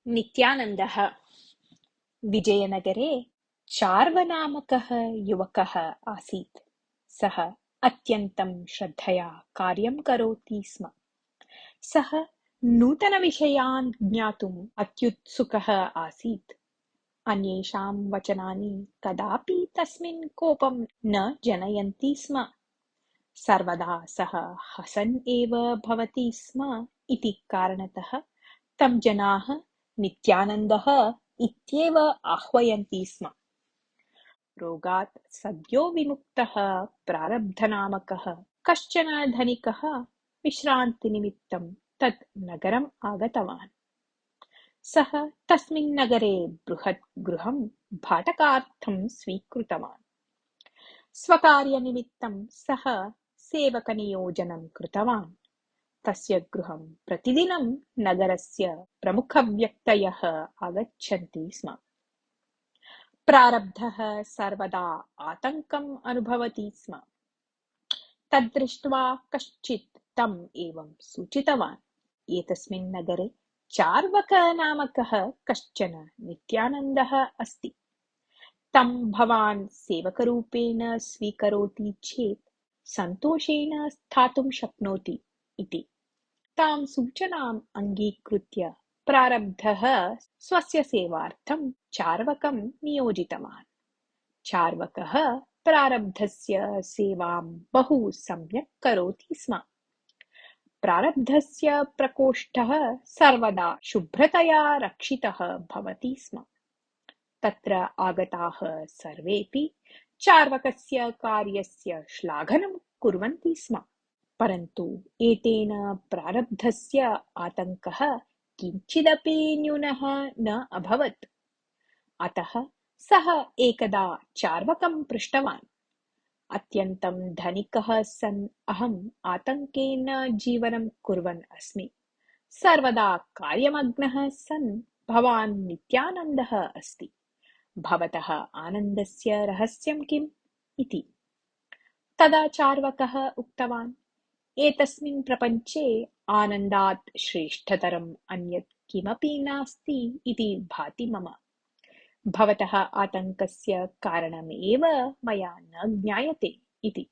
नित्यानन्दः विजयनगरे चार्वनामकः युवकः आसीत्। सः अत्यन्तं श्रद्धया कार्यं करोति स्म। सः नूतनविषयान् ज्ञातुम् अत्युत्सुकः आसीत्। अन्येषां वचनानि कदापि तस्मिन् कोपं न जनयन्ति स्म। सर्वदा सः हसन् एव भवति स्म इति कारणतः तं जनाः नित्यानन्दः इत्येव आह्वयन्ति स्म। रोगात् सद्यो विमुक्तः प्रारब्धनामकः कश्चन धनिकः विश्रान्तिनिमित्तं तत् नगरम् आगतवान्। सः तस्मिन् नगरे बृहत् गृहं भाटकार्थं स्वीकृतवान्। स्वकार्यनिमित्तं सः सेवकनियोजनं कृतवान्। तस्य गृहं प्रतिदिनं नगरस्य प्रमुखव्यक्तयः आगच्छन्ति स्म। प्रारब्धः सर्वदा आतङ्कम् अनुभवति स्म। तद्दृष्ट्वा कश्चित् तम् एवं सूचितवान्, एतस्मिन् नगरे चार्वकनामकः कश्चन नित्यानन्दः अस्ति। तं भवान् सेवकरूपेण स्वीकरोति चेत् सन्तोषेण स्थातुं शक्नोति इति। तां सूचनाम् अङ्गीकृत्य प्रारब्धः स्वस्य सेवार्थं चार्वकं नियोजितवान्। चार्वकः प्रारब्धस्य सेवां बहु सम्यक् करोति स्म। प्रारब्धस्य प्रकोष्ठः सर्वदा शुभ्रतया रक्षितः भवति स्म। तत्र आगताः सर्वेपि चार्वकस्य कार्यस्य श्लाघनं कुर्वन्ति स्म। परन्तु एतेन प्रारब्धस्य आतङ्कः किञ्चिदपि न्यूनः न अभवत्। अतः सः एकदा चार्वकं पृष्टवान्, अत्यन्तं धनिकः सन् अहम् आतङ्केन जीवनं कुर्वन् अस्मि। सर्वदा कार्यमग्नः सन् भवान् नित्यानन्दः अस्ति। भवतः आनन्दस्य रहस्यं किम् इति। तदा चार्वकः उक्तवान्, एतस्मिन् प्रपञ्चे आनन्दात् श्रेष्ठतरम् अन्यत् किमपि नास्ति इति भाति मम। भवतः आतङ्कस्य कारणमेव मया न ज्ञायते इति।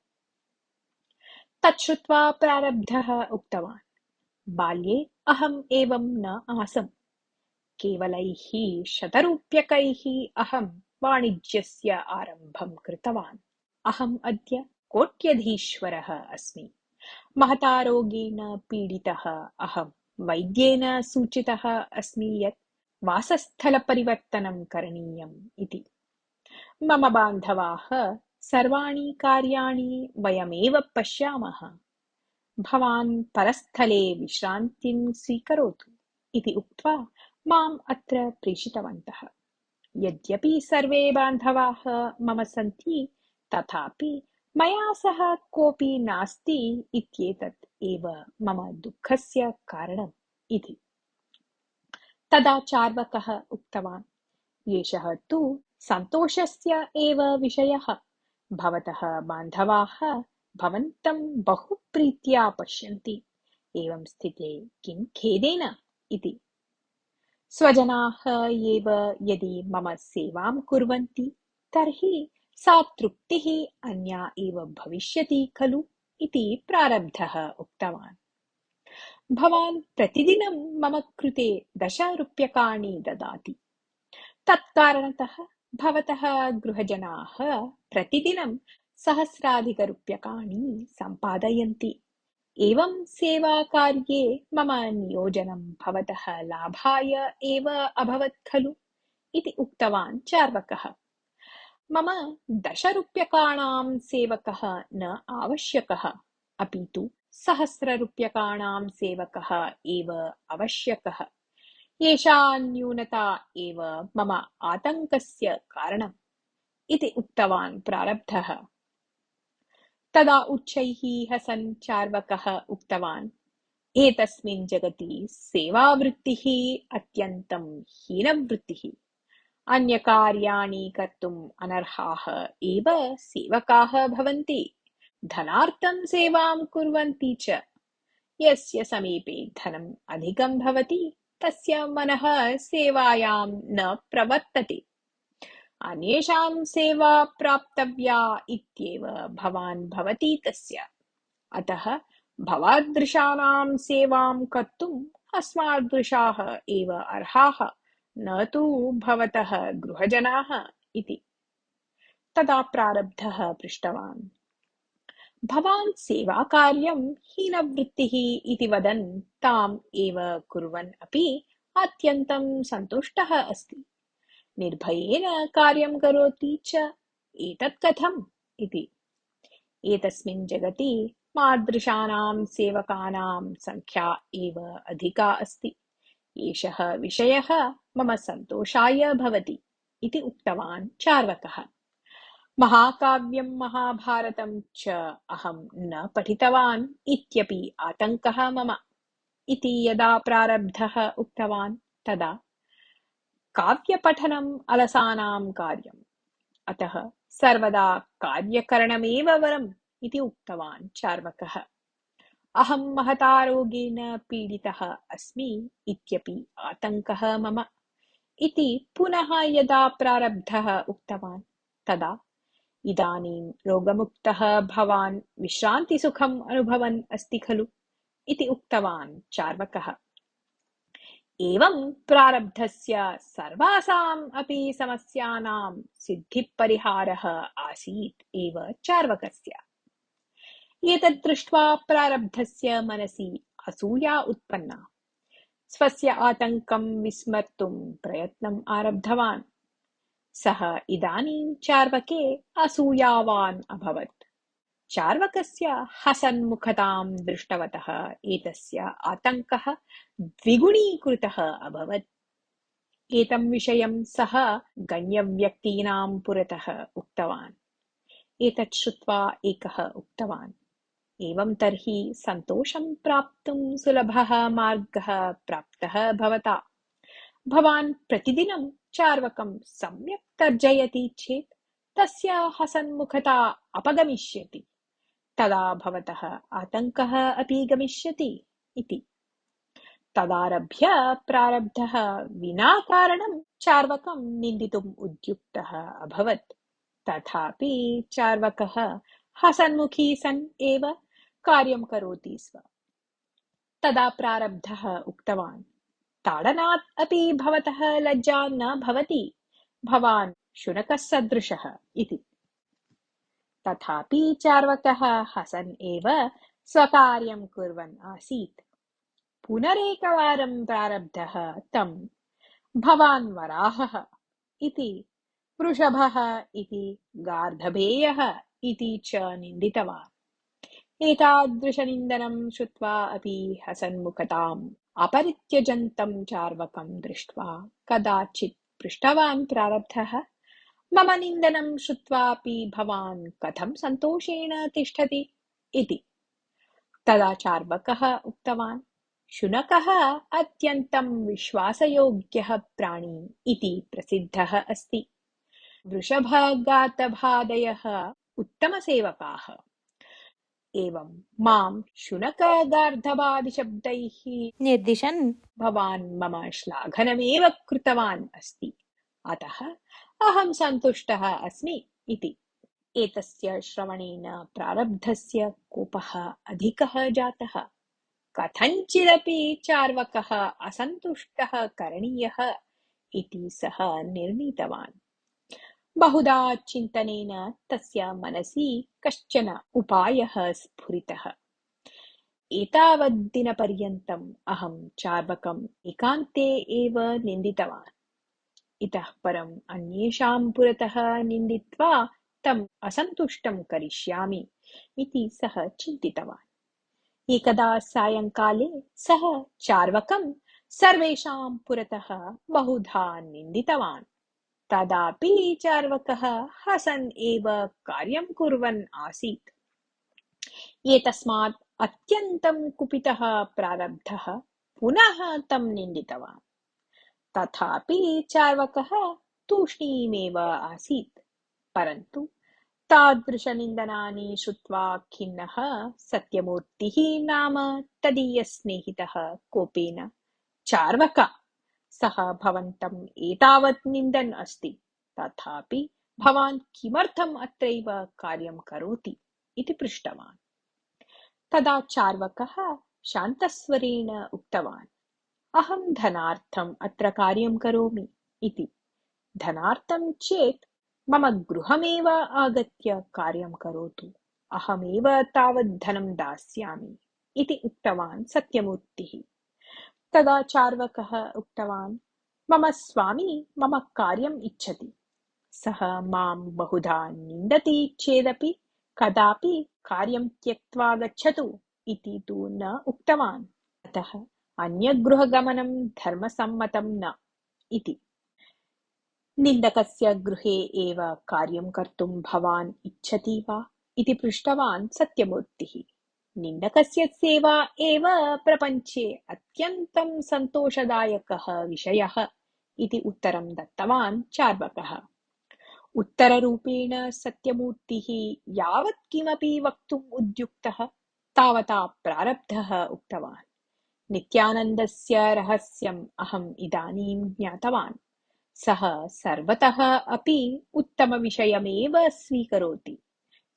तच्छ्रुत्वा प्रारब्धः उक्तवान्, बाल्ये अहम् एवं न आसम्। केवलैः 100 रूप्यकैः अहं वाणिज्यस्य आरम्भं कृतवान्। अहम् अद्य कोट्यधीश्वरः अस्मि। महता रोगेण पीडितः अहं वैद्येन सूचितः अस्मि यत् वासस्थलपरिवर्तनं करणीयम् इति। मम बान्धवाः सर्वाणि कार्याणि वयमेव पश्यामः। भवान् परस्थले विश्रान्तिं स्वीकरोतु इति उक्त्वा माम् अत्र प्रेषितवन्तः। यद्यपि सर्वे बान्धवाः मम सन्ति, तथापि मया सह कोऽपि नास्ति इत्येतत् एव मम दुःखस्य कारणम् इति। तदा चार्वकः उक्तवान्, एषः तु सन्तोषस्य एव विषयः। भवतः बान्धवाः भवन्तं बहु प्रीत्या पश्यन्ति। एवं स्थिते किं खेदेन इति। स्वजनाः एव यदि मम सेवां कुर्वन्ति तर्हि सा तृप्तिः अन्या एव भविष्यति खलु इति प्रारब्धः उक्तवान्। भवान् प्रतिदिनं मम कृते 10 रूप्यकाणि ददाति। तत्कारणतः भवतः गृहजनाः प्रतिदिनं सहस्राधिकरूप्यकाणि सम्पादयन्ति। एवं सेवाकार्ये मम नियोजनं भवतः लाभाय एव अभवत् खलु इति उक्तवान् चार्वकः। मम 10 रूप्यकाणां सेवकः न आवश्यकः, अपि तु 1,000 रूप्यकाणां सेवकः एव आवश्यकः। एषा न्यूनता एव मम आतङ्कस्य कारणम् इति उक्तवान् प्रारब्धः। तदा उच्चैः हसन् चार्वकः उक्तवान्, एतस्मिन् जगति सेवावृत्तिः अत्यन्तं हीनवृत्तिः। अन्यकार्याणि कर्तुम् अनर्हाः एव सेवकाः भवन्ति। धनार्थं सेवां कुर्वन्ति च। यस्य समीपे धनम् अधिकं भवति तस्य मनः सेवायां न प्रवर्तते। अन्येषां सेवा प्राप्तव्या इत्येव भवान् भवति तस्य। अतः भवादृशानां सेवां कर्तुम् अस्मादृशाः एव अर्हाः, न तु भवतः गृहजनाः इति। तदा प्रारब्धः पृष्टवान्, भवान् सेवाकार्यं हीनवृत्तिः इति वदन् ताम् एव कुर्वन् अपि अत्यन्तं सन्तुष्टः अस्ति। निर्भयेन कार्यं करोति च, एतत् कथम् इति। एतस्मिन् जगति मादृशानां सेवकानां संख्या एव अधिका अस्ति। एषः विषयः मम सन्तोषाय भवति इति उक्तवान् चार्वकः। महाकाव्यं महाभारतं च अहं न पठितवान् इत्यपि आतङ्कः मम इति यदा प्रारब्धः उक्तवान्, तदा काव्यपठनम् अलसानां कार्यम्, अतः सर्वदा कार्यकरणमेव वरम् इति उक्तवान् चार्वकः। अहं महता रोगेण पीडितः अस्मि इत्यपि आतङ्कः मम इति पुनः यदा प्रारब्धः उक्तवान्, तदा इदानीं रोगमुक्तः भवान् विश्रान्तिसुखम् अनुभवन् अस्ति खलु इति उक्तवान् चार्वकः। एवं प्रारब्धस्य सर्वासाम् अपि समस्यानां सिद्धिपरिहारः आसीत् एव चार्वकस्य। एतत् दृष्ट्वा प्रारब्धस्य मनसि असूया उत्पन्ना। स्वस्य आतङ्कं विस्मर्तुं प्रयत्नम् आरब्धवान्। सः इदानीं चार्वके असूयावान् अभवत्। चार्वकस्य हसन्मुखतां दृष्टवतः एतस्य आतङ्कः द्विगुणीकृतः अभवत्। एतं विषयं सः गण्यव्यक्तीनां पुरतः उक्तवान्। एतत् श्रुत्वा एकः उक्तवान्, एवं तर्हि सन्तोषं प्राप्तुं सुलभः मार्गः प्राप्तः भवता। भवान् प्रतिदिनं चार्वकं सम्यक् तर्जयति चेत् तस्य हसन्मुखता अपगमिष्यति। तदा भवतः आतङ्कः अपि गमिष्यति इति। तदारभ्य प्रारब्धः विना कारणं चार्वकं निन्दितुम् उद्युक्तः अभवत्। तथापि चार्वकः हसन्मुखी सन् एव कार्यं करोति स्म। तदा प्रारब्धः उक्तवान्, ताडनात् अपि भवतः लज्जा न भवति, भवान् शुनकसदृशः इति। तथापि चार्वकः हसन् एव स्वकार्यं कुर्वन् आसीत्। पुनरेकवारं प्रारब्धः तं भवान् वराहः इति, वृषभः इति, गार्धभेयः इति च निन्दितवान्। एतादृशनिन्दनं श्रुत्वा अपि हसन्मुखताम् अपरित्यजन्तं चार्वकं दृष्ट्वा कदाचित् पृष्टवान् प्रारब्धः, मम निन्दनं श्रुत्वापि भवान् कथं सन्तोषेण तिष्ठति इति। तदा चार्वकः उक्तवान्, शुनकः अत्यन्तं विश्वासयोग्यः प्राणी इति प्रसिद्धः अस्ति। वृषभगातभादयः उत्तमसेवकाः। एवं मां शुनकगार्धबादिशब्दैः निर्दिशन् भवान् मम श्लाघनमेव कृतवान् अस्ति। अतः अहं सन्तुष्टः अस्मि इति। एतस्य श्रवणेन प्रारब्धस्य कोपः अधिकः जातः। कथञ्चिदपि चार्वकः असन्तुष्टः करणीयः इति सः निर्णीतवान्। बहुधा चिन्तनेन तस्य मनसि कश्चन उपायः स्फुरितः। एतावद्दिनपर्यन्तम् अहं चार्वकम् एकान्ते एव निन्दितवान्। इतः परम् अन्येषां पुरतः निन्दित्वा तम् असन्तुष्टं करिष्यामि इति सः चिन्तितवान्। एकदा सायंकाले सः चार्वकं सर्वेषां पुरतः बहुधा निन्दितवान्। तदापि चार्वकः हसन् एव कार्यं कुर्वन् आसीत्। एतस्मात् अत्यन्तं कुपितः प्रारब्धः पुनः तं निन्दितवान्। तथापि चार्वकः तूष्णीमेव आसीत्। परन्तु तादृशनिन्दनानि श्रुत्वा खिन्नः सत्यमूर्तिः नाम तदीयस्नेहितः कोपेन चार्वका, सः भवन्तम् एतावत् निन्दन् अस्ति, तथापि भवान् किमर्थम् अत्रैव कार्यं करोति इति पृष्टवान्। तदा चार्वकः शान्तस्वरेण उक्तवान्, अहं धनार्थम् अत्र कार्यं करोमि इति। धनार्थं चेत् मम गृहमेव आगत्य कार्यं करोतु, अहमेव तावत् धनं दास्यामि इति उक्तवान् सत्यमूर्तिः। तदा चार्वकः उक्तवान्, मम स्वामी मम कार्यम् इच्छति, सः मां बहुधा निन्दति चेदपि कदापि कार्यं त्यक्त्वा गच्छतु इति तु न उक्तवान्, अतः अन्यगृहगमनं धर्मसम्मतं न इति। निन्दकस्य गृहे एव कार्यं कर्तुं भवान् इच्छति वा इति पृष्टवान् सत्यमूर्तिः। निन्दकस्य सेवा एव प्रपञ्चे अत्यन्तं सन्तोषदायकः विषयः इति उत्तरं दत्तवान् चार्वकः। उत्तररूपेण सत्यमूर्तिः यावत् किमपि वक्तुम् उद्युक्तः तावता प्रारब्धः उक्तवान्। नित्यानन्दस्य रहस्यम् अहम् इदानीं ज्ञातवान्। सः सर्वतः अपि उत्तमविषयमेव स्वीकरोति।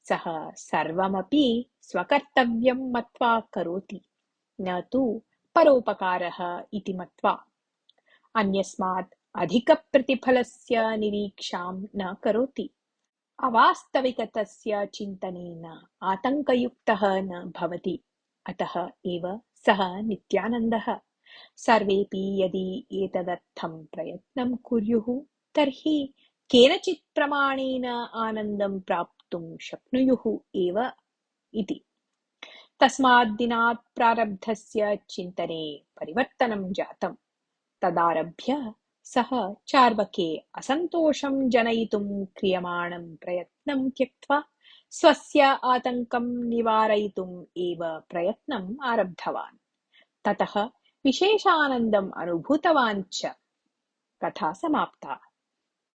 सः सर्वमपि स्वकर्तव्यं मत्वा करोति, न तु परोपकारः इति मत्वा। अन्यस्मात् अधिकप्रतिफलस्य निरीक्षां न करोति। अवास्तविकतस्य चिन्तनेन आतङ्कयुक्तः न भवति। अतः एव सः नित्यानन्दः। सर्वेपि यदि एतदर्थं प्रयत्नं कुर्युः तर्हि केनचित् प्रमाणेन आनन्दं प्राप्तुं शक्नुयुः एव इति। तस्मात् दिनात् प्रारब्धस्य चिन्तने परिवर्तनं जातम्। तदारभ्य सः चार्वके असन्तोषं जनयितुं क्रियमाणं प्रयत्नं त्यक्त्वा स्वस्य आतङ्कं निवारयितुम् एव प्रयत्नम् आरब्धवान्। ततः विशेषानन्दम् अनुभूतवान् च। कथा समाप्ता।